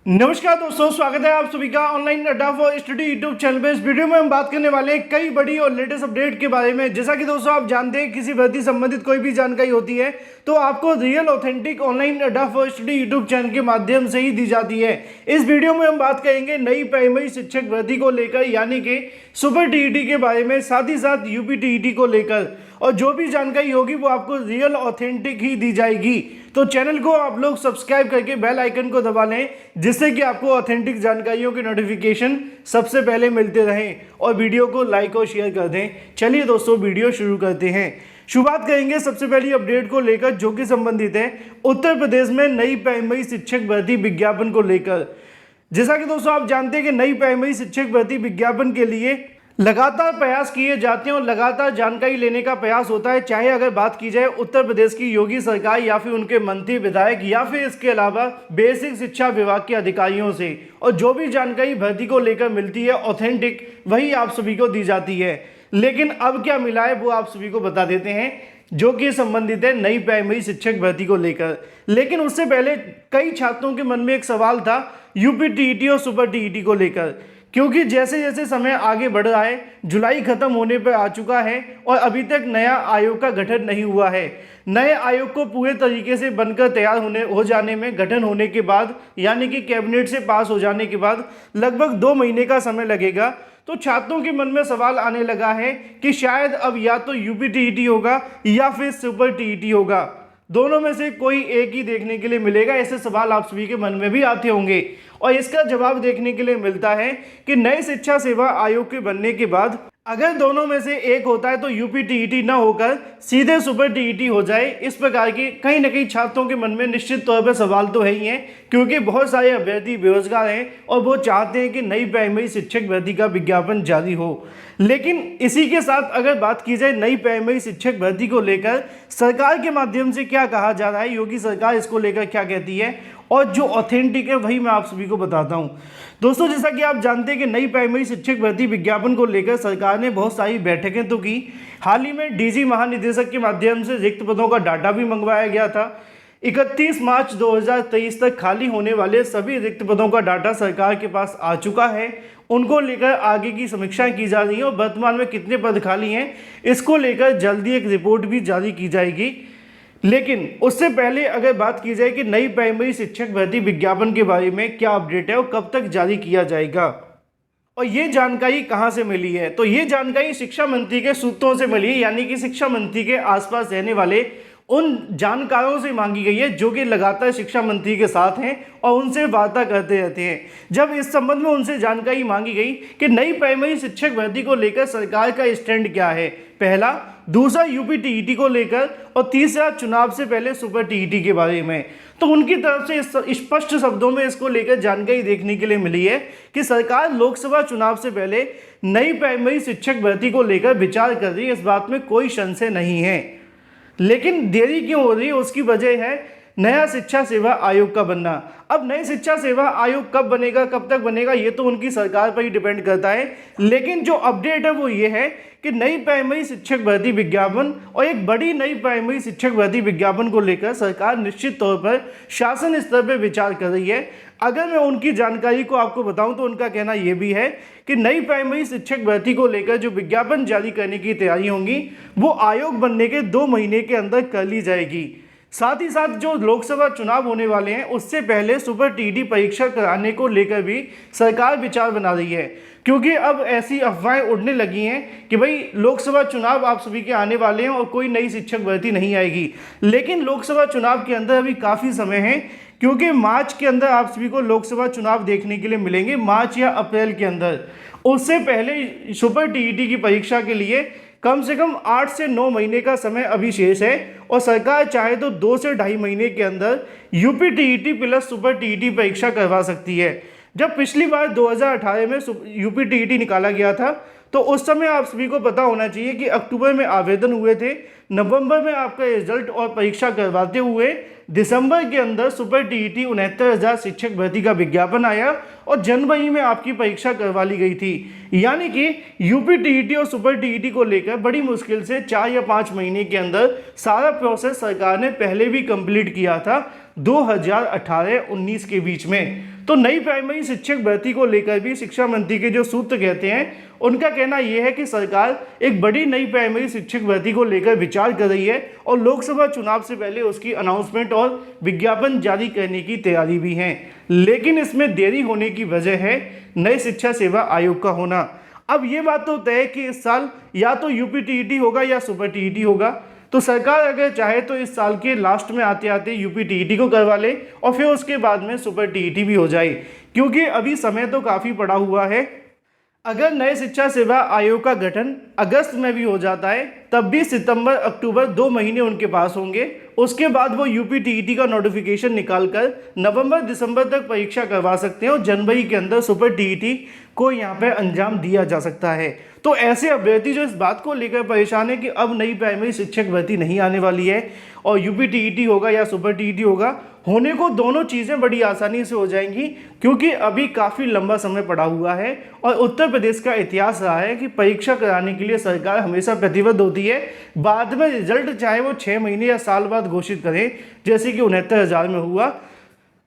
नमस्कार दोस्तों, स्वागत है आप सभी का ऑनलाइन अड्डा फॉर स्टडी यूट्यूब चैनल पे। इस वीडियो में हम बात करने वाले हैं कई बड़ी और लेटेस्ट अपडेट के बारे में। जैसा कि दोस्तों आप जानते हैं, किसी भर्ती संबंधित कोई भी जानकारी होती है तो आपको रियल ऑथेंटिक ऑनलाइन अड्डा फॉर स्टडी यूट्यूब चैनल के माध्यम से ही दी जाती है। इस वीडियो में हम बात करेंगे नई प्राइमरी शिक्षक भर्ती को लेकर, यानी कि सुपर टीईटी के बारे में, साथ ही साथ यूपी टीईटी को लेकर, और जो भी जानकारी होगी वो आपको रियल ऑथेंटिक ही दी जाएगी। तो चैनल को आप लोग सब्सक्राइब करके बेल आइकन को दबा लें, जिससे कि आपको ऑथेंटिक जानकारियों के नोटिफिकेशन सबसे पहले मिलते रहें, और वीडियो को लाइक और शेयर कर दें। चलिए दोस्तों, वीडियो शुरू करते हैं। शुरुआत करेंगे सबसे पहली अपडेट को लेकर, जो कि संबंधित है उत्तर प्रदेश में नई प्राइमरी शिक्षक भर्ती विज्ञापन को लेकर। जैसा कि दोस्तों आप जानते हैं कि नई प्राइमरी शिक्षक भर्ती विज्ञापन के लिए लगातार प्रयास किए जाते हैं और लगातार जानकारी लेने का प्रयास होता है, चाहे अगर बात की जाए उत्तर प्रदेश की योगी सरकार या फिर उनके मंत्री विधायक या फिर इसके अलावा बेसिक शिक्षा विभाग के अधिकारियों से। और जो भी जानकारी भर्ती को लेकर मिलती है ऑथेंटिक, वही आप सभी को दी जाती है। लेकिन अब क्या मिला है वो आप सभी को बता देते हैं, जो कि संबंधित है नई प्राइमरी शिक्षक भर्ती को लेकर। लेकिन उससे पहले कई छात्रों के मन में एक सवाल था यूपी टीईटी और सुपर टीईटी को लेकर, क्योंकि जैसे जैसे समय आगे बढ़ रहा है, जुलाई खत्म होने पर आ चुका है और अभी तक नया आयोग का गठन नहीं हुआ है। नए आयोग को पूरे तरीके से बनकर तैयार हो जाने में, गठन होने के बाद, यानी कि कैबिनेट से पास हो जाने के बाद लगभग 2 महीने का समय लगेगा। तो छात्रों के मन में सवाल आने लगा है कि शायद अब या तो यूपी टीईटी होगा या फिर सुपर टीईटी होगा, दोनों में से कोई एक ही देखने के लिए मिलेगा। ऐसे सवाल आप सभी के मन में भी आते होंगे, और इसका जवाब देखने के लिए मिलता है कि नए शिक्षा सेवा आयोग के बनने के बाद अगर दोनों में से एक होता है तो यूपी टीईटी ना होकर सीधे सुपर टीईटी हो जाए। इस प्रकार के कहीं ना कहीं छात्रों के मन में निश्चित तौर पर सवाल तो है ही है, क्योंकि बहुत सारे अभ्यर्थी बेरोजगार हैं और वो चाहते हैं कि नई प्राइमरी शिक्षक भर्ती का विज्ञापन जारी हो। लेकिन इसी के साथ अगर बात की जाए नई प्राइमरी शिक्षक भर्ती को लेकर सरकार के माध्यम से क्या कहा जा रहा है, योगी सरकार इसको लेकर क्या कहती है, और जो ऑथेंटिक है वही मैं आप सभी को बताता हूं। दोस्तों, जैसा कि आप जानते हैं कि नई प्राइमरी शिक्षक भर्ती विज्ञापन को लेकर सरकार ने बहुत सारी बैठकें तो की। हाल ही में डीजी महानिदेशक के माध्यम से रिक्त पदों का डाटा भी मंगवाया गया था। 31 मार्च 2023 तक खाली होने वाले सभी रिक्त पदों का डाटा सरकार के पास आ चुका है। उनको लेकर आगे की समीक्षाएं की जा रही हैं और वर्तमान में कितने पद खाली हैं इसको लेकर जल्दी एक रिपोर्ट भी जारी की जाएगी। लेकिन उससे पहले अगर बात की जाए कि नई प्राइमरी शिक्षक भर्ती विज्ञापन के बारे में क्या अपडेट है और कब तक जारी किया जाएगा, और ये जानकारी कहां से मिली है, तो ये जानकारी शिक्षा मंत्री के सूत्रों से मिली है, यानी कि शिक्षा मंत्री के आसपास रहने वाले उन जानकारों से मांगी गई है जो कि लगातार शिक्षा मंत्री के साथ हैं और उनसे वार्ता करते रहते हैं। जब इस संबंध में उनसे जानकारी मांगी गई कि नई प्राइमरी शिक्षक भर्ती को लेकर सरकार का स्टैंड क्या है, पहला, दूसरा यूपी टीईटी को लेकर, और तीसरा चुनाव से पहले सुपर टीईटी के बारे में, तो उनकी तरफ से स्पष्ट शब्दों में इसको लेकर जानकारी देखने के लिए मिली है कि सरकार लोकसभा चुनाव से पहले नई प्राइमरी शिक्षक भर्ती को लेकर विचार कर रही है। इस बात में कोई संशय नहीं है। लेकिन देरी क्यों हो रही है, उसकी वजह है नया शिक्षा सेवा आयोग का बनना। अब नई शिक्षा सेवा आयोग कब बनेगा, कब तक बनेगा, ये तो उनकी सरकार पर ही डिपेंड करता है। लेकिन जो अपडेट है वो ये है कि नई प्राइमरी शिक्षक भर्ती विज्ञापन और एक बड़ी नई प्राइमरी शिक्षक भर्ती विज्ञापन को लेकर सरकार निश्चित तौर पर शासन स्तर पर विचार कर रही है। अगर मैं उनकी जानकारी को आपको बताऊं तो उनका कहना यह भी है कि नई प्राइमरी शिक्षक भर्ती को लेकर जो विज्ञापन जारी करने की तैयारी होंगी वो आयोग बनने के 2 महीने के अंदर कर ली जाएगी। साथ ही साथ जो लोकसभा चुनाव होने वाले हैं उससे पहले सुपर टीईटी परीक्षा कराने को लेकर भी सरकार विचार बना रही है, क्योंकि अब ऐसी अफवाहें उड़ने लगी हैं कि भाई लोकसभा चुनाव आप सभी के आने वाले हैं और कोई नई शिक्षक भर्ती नहीं आएगी। लेकिन लोकसभा चुनाव के अंदर अभी काफ़ी समय है, क्योंकि मार्च के अंदर आप सभी को लोकसभा चुनाव देखने के लिए मिलेंगे, मार्च या अप्रैल के अंदर। उससे पहले सुपर टीईटी की परीक्षा के लिए कम से कम 8 से 9 महीने का समय अभी शेष है, और सरकार चाहे तो 2 से 2.5 महीने के अंदर UP TET plus super TET परीक्षा करवा सकती है। जब पिछली बार 2018 में यूपी टीईटी निकाला गया था तो उस समय आप सभी को पता होना चाहिए कि अक्टूबर में आवेदन हुए थे, नवंबर में आपका रिजल्ट और परीक्षा करवाते हुए दिसंबर के अंदर सुपर टीईटी 69,000 शिक्षक भर्ती का विज्ञापन आया और जनवरी में आपकी परीक्षा करवा ली गई थी। यानी कि यूपी टीईटी और सुपर टीईटी को लेकर बड़ी मुश्किल से 4 या 5 महीने के अंदर सारा प्रोसेस सरकार ने पहले भी कंप्लीट किया था 2018-19 के बीच में। तो नई प्राइमरी शिक्षक भर्ती को लेकर भी शिक्षा मंत्री के जो सूत्र कहते हैं उनका कहना यह है कि सरकार एक बड़ी नई प्राइमरी शिक्षक भर्ती को लेकर विचार कर रही है और लोकसभा चुनाव से पहले उसकी अनाउंसमेंट और विज्ञापन जारी करने की तैयारी भी है। लेकिन इसमें देरी होने की वजह है नए शिक्षा सेवा आयोग का होना। अब ये बात तो तय है कि इस साल या तो यूपी टीईटी होगा या सुपर टीईटी होगा। तो सरकार अगर चाहे तो इस साल के लास्ट में आते आते यूपी टीईटी को करवा ले और फिर उसके बाद में सुपर टीईटी भी हो जाए, क्योंकि अभी समय तो काफ़ी पड़ा हुआ है। अगर नए शिक्षा सेवा आयोग का गठन अगस्त में भी हो जाता है तब भी सितंबर अक्टूबर 2 महीने उनके पास होंगे। उसके बाद वो यूपी टीईटी का नोटिफिकेशन निकालकर नवंबर दिसंबर तक परीक्षा करवा सकते हैं और जनवरी के अंदर सुपर टीईटी को यहाँ पे अंजाम दिया जा सकता है। तो ऐसे अभ्यर्थी जो इस बात को लेकर परेशान है कि अब नई प्राइमरी शिक्षक भर्ती नहीं आने वाली है और यूपी टीईटी होगा या सुपर टीईटी होगा, होने को दोनों चीज़ें बड़ी आसानी से हो जाएंगी, क्योंकि अभी काफ़ी लंबा समय पड़ा हुआ है और उत्तर प्रदेश का इतिहास रहा है कि परीक्षा कराने के लिए सरकार हमेशा प्रतिबद्ध होती है। बाद में रिजल्ट चाहे वो 6 महीने या साल बाद घोषित करें, जैसे कि 69,000 में हुआ।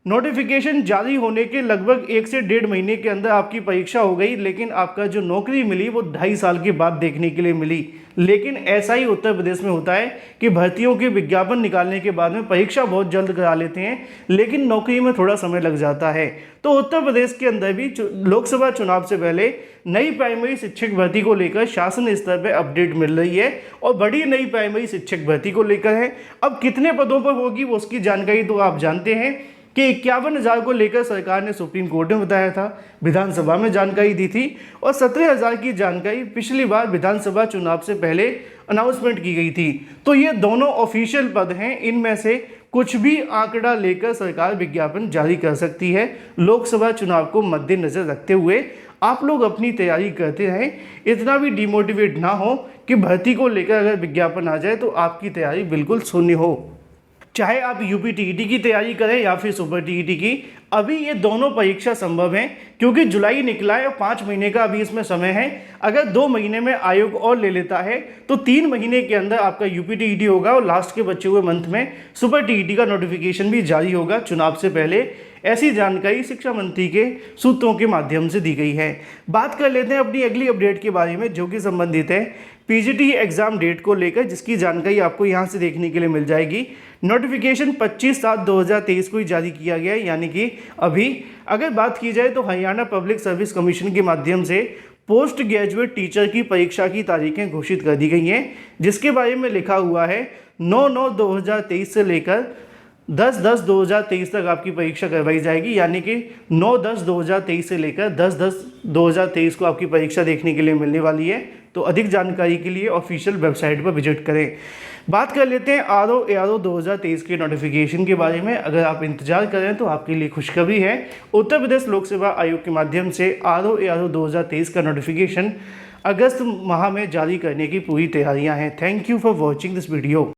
नोटिफिकेशन जारी होने के लगभग 1 से 1.5 महीने के अंदर आपकी परीक्षा हो गई, लेकिन आपका जो नौकरी मिली वो 2.5 साल के बाद देखने के लिए मिली। लेकिन ऐसा ही उत्तर प्रदेश में होता है कि भर्तियों के विज्ञापन निकालने के बाद में परीक्षा बहुत जल्द करा लेते हैं, लेकिन नौकरी में थोड़ा समय लग जाता है। तो उत्तर प्रदेश के अंदर भी लोकसभा चुनाव से पहले नई प्राइमरी शिक्षक भर्ती को लेकर शासन स्तर पर अपडेट मिल रही है और बड़ी नई प्राइमरी शिक्षक भर्ती को लेकर है। अब कितने पदों पर होगी वो उसकी जानकारी तो आप जानते हैं कि 51,000 को लेकर सरकार ने सुप्रीम कोर्ट में बताया था, विधानसभा में जानकारी दी थी और 17,000 की जानकारी पिछली बार विधानसभा चुनाव से पहले अनाउंसमेंट की गई थी। तो ये दोनों ऑफिशियल पद हैं, इनमें से कुछ भी आंकड़ा लेकर सरकार विज्ञापन जारी कर सकती है। लोकसभा चुनाव को मद्देनजर रखते हुए आप लोग अपनी तैयारी करते रहें, इतना भी डिमोटिवेट ना हो कि भर्ती को लेकर अगर विज्ञापन आ जाए तो आपकी तैयारी बिल्कुल शून्य हो। चाहे आप यूपी टीईटी की तैयारी करें या फिर सुपर टीईटी की, अभी ये दोनों परीक्षा संभव हैं, क्योंकि जुलाई निकला है और 5 महीने का अभी इसमें समय है। अगर 2 महीने में आयोग और ले लेता है तो 3 महीने के अंदर आपका यूपी टीईटी होगा और लास्ट के बचे हुए मंथ में सुपर टीईटी का नोटिफिकेशन भी जारी होगा चुनाव से पहले। ऐसी जानकारी शिक्षा मंत्री के सूत्रों के माध्यम से दी गई है। बात कर लेते हैं अपनी अगली अपडेट के बारे में, जो कि संबंधित है पीजीटी एग्जाम डेट को लेकर, जिसकी जानकारी आपको यहाँ से देखने के लिए मिल जाएगी। नोटिफिकेशन 25/7/2023 को ही जारी किया गया है, यानी कि अभी। अगर बात की जाए तो हरियाणा पब्लिक सर्विस कमीशन के माध्यम से पोस्ट ग्रेजुएट टीचर की परीक्षा की तारीखें घोषित कर दी गई हैं, जिसके बारे में लिखा हुआ है 9/9/2023 से लेकर 10/10/2023 तक आपकी परीक्षा करवाई जाएगी। यानी कि 9/10/2023 से लेकर 10/10/2023 को आपकी परीक्षा देखने के लिए मिलने वाली है। तो अधिक जानकारी के लिए ऑफिशियल वेबसाइट पर विजिट करें। बात कर लेते हैं आरओ 2023 के नोटिफिकेशन के बारे में। अगर आप इंतजार करें तो आपके लिए खुशखबरी है, उत्तर प्रदेश लोक सेवा आयोग के माध्यम से आरओ 2023 का नोटिफिकेशन अगस्त माह में जारी करने की पूरी तैयारियां हैं। Thank you for watching this video.